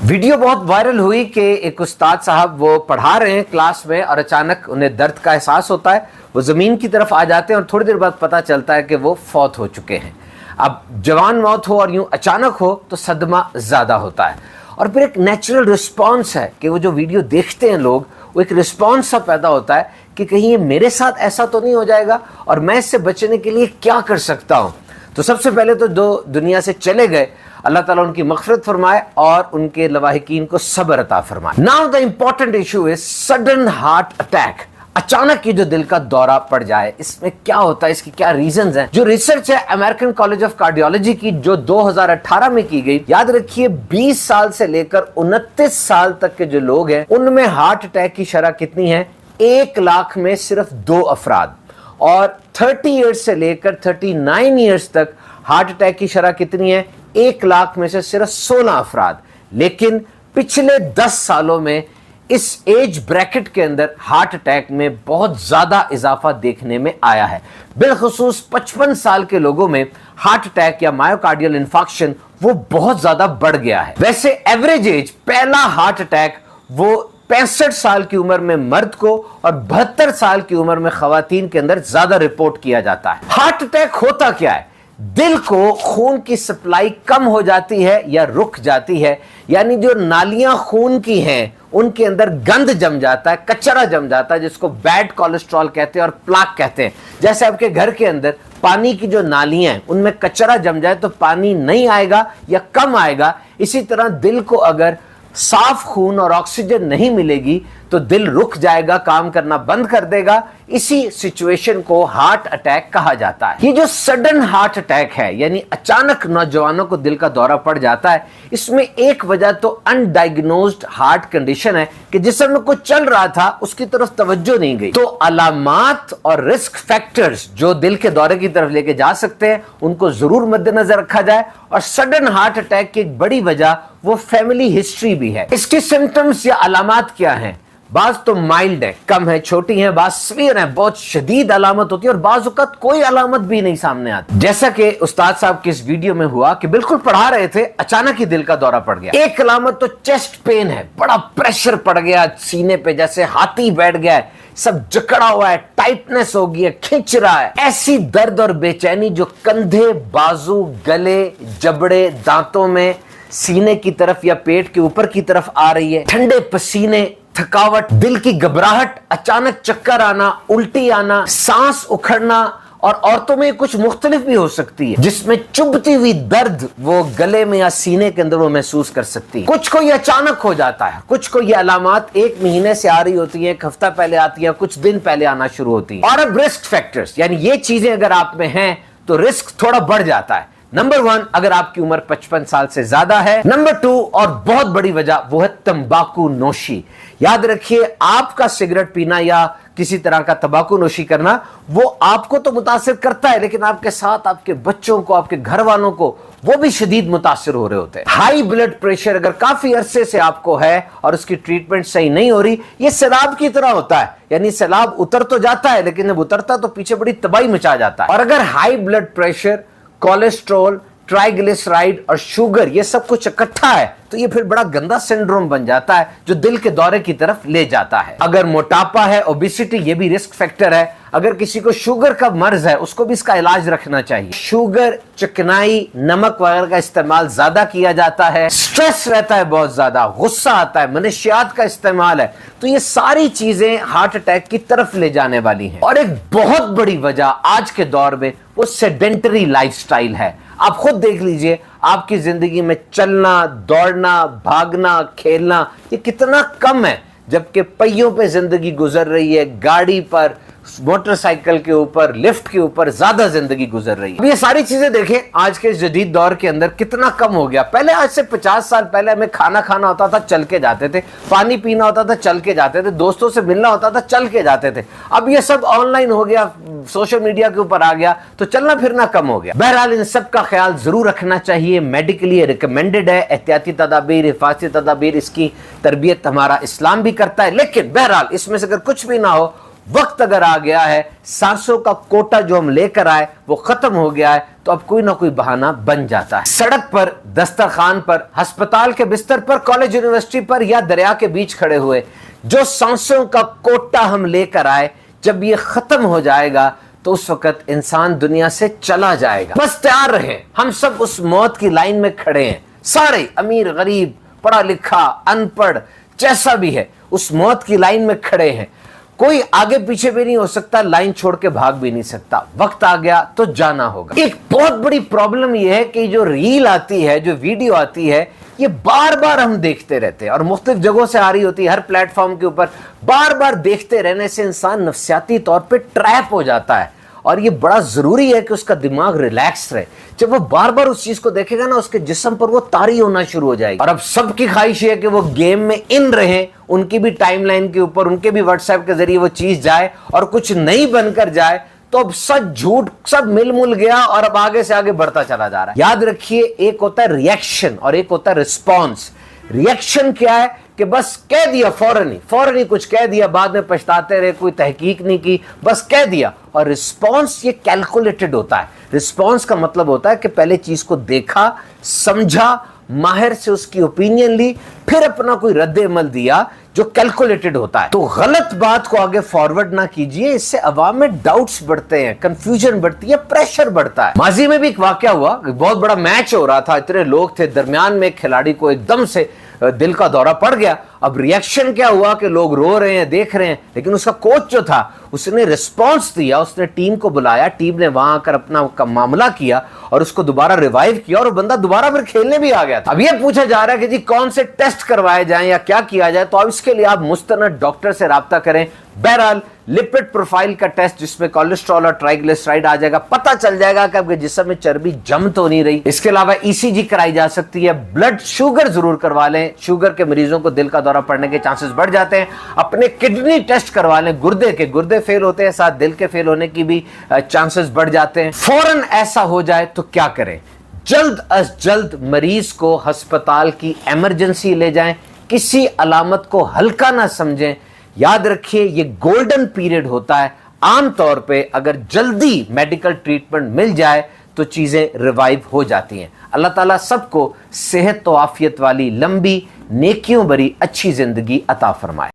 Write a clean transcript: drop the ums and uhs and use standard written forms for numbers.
Video बहुत viral हुई कि एक उस्ताद साहब वो पढ़ा रहे हैं क्लास में और अचानक उन्हें दर्द का एहसास होता है। वो ज़मीन की तरफ आ जाते हैं और थोड़ी देर बाद पता चलता है कि वो फौत हो चुके हैं। अब जवान मौत हो और यूं अचानक हो तो सदमा ज़्यादा होता है और फिर एक नेचुरल रिस्पॉन्स है कि वो जो वीडियो देखते हैं लोग, वो एक रिस्पॉन्स सा पैदा होता है कि कहीं ये मेरे साथ ऐसा तो नहीं हो जाएगा और मैं इससे बचने के लिए क्या कर सकता हूँ। तो सबसे पहले तो जो दुनिया से चले गए, अल्लाह ताला उनकी मग़फ़िरत फरमाए और उनके लवाहिकीन को सब्र अता फरमाए। Now the important issue is sudden heart attack. अचानक ये जो दिल का दौरा पड़ जाए, इसमें क्या होता है, इसकी क्या रीजंस हैं। जो रिसर्च है अमेरिकन कॉलेज ऑफ कार्डियोलॉजी की, जो 2018 में की गई, याद रखिए 20 साल से लेकर 29 साल तक के जो लोग हैं उनमें हार्ट अटैक की शरह कितनी है, 1 लाख में सिर्फ 2 अफराद। और 30 ईयर्स से लेकर 39 ईयर्स तक हार्ट अटैक की शरह कितनी है, 1 लाख में से सिर्फ 16 अफराद। लेकिन पिछले 10 सालों में इस एज ब्रैकेट के अंदर हार्ट अटैक में बहुत ज्यादा इजाफा देखने में आया है। बिलखुसूस 55 साल के लोगों में हार्ट अटैक या मायोकार्डियल इंफार्क्शन वो बहुत ज्यादा बढ़ गया है। वैसे एवरेज एज पहला हार्ट अटैक वो 65 साल की उम्र में मर्द को और 72 साल की उम्र में खवातीन के अंदर ज्यादा रिपोर्ट किया जाता है। हार्ट अटैक होता क्या है? दिल को खून की सप्लाई कम हो जाती है या रुक जाती है, यानी जो नालियां खून की हैं उनके अंदर गंद जम जाता है, कचरा जम जाता है, जिसको बैड कोलेस्ट्रॉल कहते हैं और प्लाक कहते हैं। जैसे आपके घर के अंदर पानी की जो नालियां हैं उनमें कचरा जम जाए तो पानी नहीं आएगा या कम आएगा, इसी तरह दिल को अगर साफ खून और ऑक्सीजन नहीं मिलेगी तो दिल रुक जाएगा, काम करना बंद कर देगा। इसी सिचुएशन को हार्ट अटैक कहा जाता है। ये जो सडन हार्ट अटैक है, यानी अचानक नौजवानों को दिल का दौरा पड़ जाता है, इसमें एक वजह तो अनडायग्नोज्ड हार्ट कंडीशन है कि जिस समय कुछ चल रहा था उसकी तरफ तवज्जो नहीं गई। तो अलामात और रिस्क फैक्टर्स जो दिल के दौरे की तरफ लेके जा सकते हैं उनको जरूर मद्देनजर रखा जाए। और सडन हार्ट अटैक की एक बड़ी वजह वो फैमिली हिस्ट्री भी है। इसके सिम्टम्स या अलामात क्या हैं? बाज तो माइल्ड है, कम है, छोटी है, बाज सीवियर है, बहुत शदीद अलामत होती है और बाज वक़्त कोई अलामत भी नहीं सामने आती। जैसा कि उस्ताद साहब के इस वीडियो में हुआ कि बिल्कुल पढ़ा रहे थे, अचानक ही दिल का दौरा पड़ गया। एक अलामत तो चेस्ट पेन है, बड़ा प्रेशर पड़ गया सीने पे, जैसे हाथी बैठ गया है, सब जकड़ा हुआ है, टाइटनेस हो गई है, खिंच रहा है। ऐसी दर्द और बेचैनी जो कंधे, बाजू, गले, जबड़े, दांतों में, सीने की तरफ या पेट के ऊपर की तरफ आ रही है। ठंडे पसीने, थकावट, दिल की घबराहट, अचानक चक्कर आना, उल्टी आना, सांस उखड़ना, और औरतों में कुछ मुख्तलिफ भी हो सकती है, जिसमें चुभती हुई दर्द वो गले में या सीने के अंदर वो महसूस कर सकती है। कुछ को ये अचानक हो जाता है, कुछ को ये अलामात 1 महीने से आ रही होती है, 1 हफ्ता पहले आती है, कुछ दिन पहले आना शुरू होती है। और अब रिस्क फैक्टर्स, यानी ये चीजें अगर आप में हैं तो रिस्क थोड़ा बढ़ जाता है। नंबर 1, अगर आपकी उम्र 55 साल से ज्यादा है। नंबर 2, और बहुत बड़ी वजह, वो है तंबाकू नोशी। याद रखिए, आपका सिगरेट पीना या किसी तरह का तंबाकू नोशी करना वो आपको तो मुतासिर करता है, लेकिन आपके साथ आपके बच्चों को, आपके घर वालों को वो भी शदीद मुतासिर हो रहे होते हैं। हाई ब्लड प्रेशर अगर काफी अरसे से आपको है और उसकी ट्रीटमेंट सही नहीं हो रही, ये सैलाब की तरह होता है, यानी सैलाब उतर तो जाता है लेकिन जब उतरता तो पीछे बड़ी तबाही मचा जाता है। और अगर high blood pressure, cholesterol, triglyceride और शुगर ये सब कुछ इकट्ठा है तो ये फिर बड़ा गंदा सिंड्रोम बन जाता है जो दिल के दौरे की तरफ ले जाता है। अगर मोटापा है, ओबेसिटी, ये भी रिस्क फैक्टर है। अगर किसी को शुगर का मर्ज है उसको भी इसका इलाज रखना चाहिए। शुगर, चिकनाई, नमक वगैरह का इस्तेमाल ज्यादा किया जाता है, स्ट्रेस रहता है बहुत ज्यादा, गुस्सा आता है, मनशियात का इस्तेमाल है, तो ये सारी चीजें हार्ट अटैक की तरफ ले जाने वाली हैं। और एक बहुत बड़ी वजह आज के दौर में वो सेडेंटरी लाइफस्टाइल है। आप खुद देख लीजिए, आपकी जिंदगी में चलना, दौड़ना, भागना, खेलना ये कितना कम है, जबकि पहियों पे जिंदगी गुजर रही है, गाड़ी पर, मोटरसाइकिल के ऊपर, लिफ्ट के ऊपर ज्यादा जिंदगी गुजर रही है। अब ये सारी चीजें देखें आज के जदीद दौर के अंदर कितना कम हो गया। पहले, आज से 50 साल पहले हमें खाना खाना होता था, चल के जाते थे, पानी पीना होता था, चल के जाते थे, दोस्तों से मिलना होता था, चल के जाते थे। अब ये सब ऑनलाइन हो गया, सोशल मीडिया के ऊपर आ गया, तो चलना फिरना कम हो गया। बहरहाल इन सब का ख्याल जरूर रखना चाहिए, मेडिकली रिकमेंडेड है। एहतियाती तदाबीर, हिफाजती तदाबीर, इसकी तरबियत हमारा इस्लाम भी करता है। लेकिन बहरहाल इसमें से अगर कुछ भी ना हो, वक्त अगर आ गया है, सांसों का कोटा जो हम लेकर आए वो खत्म हो गया है, तो अब कोई ना कोई बहाना बन जाता है। सड़क पर, दस्तरखान पर, अस्पताल के बिस्तर पर, कॉलेज यूनिवर्सिटी पर या दरिया के बीच खड़े हुए, जो सांसों का कोटा हम लेकर आए, जब ये खत्म हो जाएगा तो उस वक्त इंसान दुनिया से चला जाएगा। बस तैयार रहे, हम सब उस मौत की लाइन में खड़े हैं, सारे, अमीर गरीब, पढ़ा लिखा अनपढ़, जैसा भी है, उस मौत की लाइन में खड़े हैं। कोई आगे पीछे भी नहीं हो सकता, लाइन छोड़ के भाग भी नहीं सकता। वक्त आ गया तो जाना होगा। एक बहुत बड़ी प्रॉब्लम यह है कि जो रील आती है, जो वीडियो आती है, ये बार बार हम देखते रहते हैं और मुख्तलिफ जगहों से आ रही होती है, हर प्लेटफॉर्म के ऊपर। बार बार देखते रहने से इंसान नफ्सियाती तौर पे ट्रैप हो जाता है और ये बड़ा जरूरी है कि उसका दिमाग रिलैक्स रहे। जब वो बार बार उस चीज को देखेगा ना, उसके जिस्म पर वो तारी होना शुरू हो जाएगी। और अब सबकी ख्वाहिश है कि वो गेम में इन रहे, उनकी भी टाइमलाइन के ऊपर, उनके भी व्हाट्सएप के जरिए वो चीज जाए और कुछ नहीं बनकर जाए। तो अब सच झूठ सब मिल गया और अब आगे से आगे बढ़ता चला जा रहा है। याद रखिए, एक होता है रिएक्शन और एक होता है रिस्पॉन्स। रिएक्शन क्या है कि बस कह दिया, फौरन ही कुछ कह दिया, बाद में पछताते रहे, कोई तहकीक नहीं की, बस कह दिया। और रिस्पॉन्स ये कैलकुलेटेड होता है। रिस्पॉन्स का मतलब होता है कि पहले चीज को देखा, समझा, माहिर से उसकी ओपिनियन ली, फिर अपना कोई रद्द-ए-अमल दिया जो कैलकुलेटेड होता है। तो गलत बात को आगे फॉरवर्ड ना कीजिए, इससे अवाम में डाउट्स बढ़ते हैं, कंफ्यूजन बढ़ती है, प्रेशर बढ़ता है। माजी में भी एक वाकया हुआ, बहुत बड़ा मैच हो रहा था, इतने लोग थे, दरमियान में एक खिलाड़ी को एकदम से दिल का दौरा पड़ गया। अब रिएक्शन क्या हुआ कि लोग रो रहे हैं, देख रहे हैं, लेकिन उसका कोच जो था उसने रिस्पांस दिया, उसने टीम को बुलाया, टीम ने वहां आकर अपना मामला किया और उसको दोबारा रिवाइव किया और वो बंदा दोबारा फिर खेलने भी आ गया था। अब ये पूछा जा रहा है कि जी कौन से टेस्ट करवाए जाएं या क्या किया जाए, तो अब इसके लिए आप मुस्तनद डॉक्टर से राब्ता करें। बहरहाल लिपिड प्रोफाइल का टेस्ट जिसमें कोलेस्ट्रॉल और ट्राइग्लिसराइड आ जाएगा, पता चल जाएगा कि आपके जिस्म में चर्बी जम तो नहीं रही। इसके अलावा ईसीजी कराई जा सकती है। ब्लड शुगर जरूर करवा लें, शुगर के मरीजों को दिल का दौरा पड़ने के चांसेस बढ़ जाते हैं। अपने किडनी टेस्ट करवा लें, गुर्दे फेल होते हैं, साथ दिल के फेल होने की भी चांसेस बढ़ जाते हैं। फौरन ऐसा हो जाए तो क्या करें? जल्द अज जल्द मरीज को अस्पताल की इमरजेंसी ले जाएं, किसी अलामत को हल्का ना समझें। याद रखिए, ये गोल्डन पीरियड होता है। आमतौर पे अगर जल्दी मेडिकल ट्रीटमेंट मिल जाए तो चीजें रिवाइव हो जाती हैं। अल्लाह ताला सबको सेहत तो आफियत वाली लंबी, नेकियों भरी अच्छी जिंदगी अता फरमाए।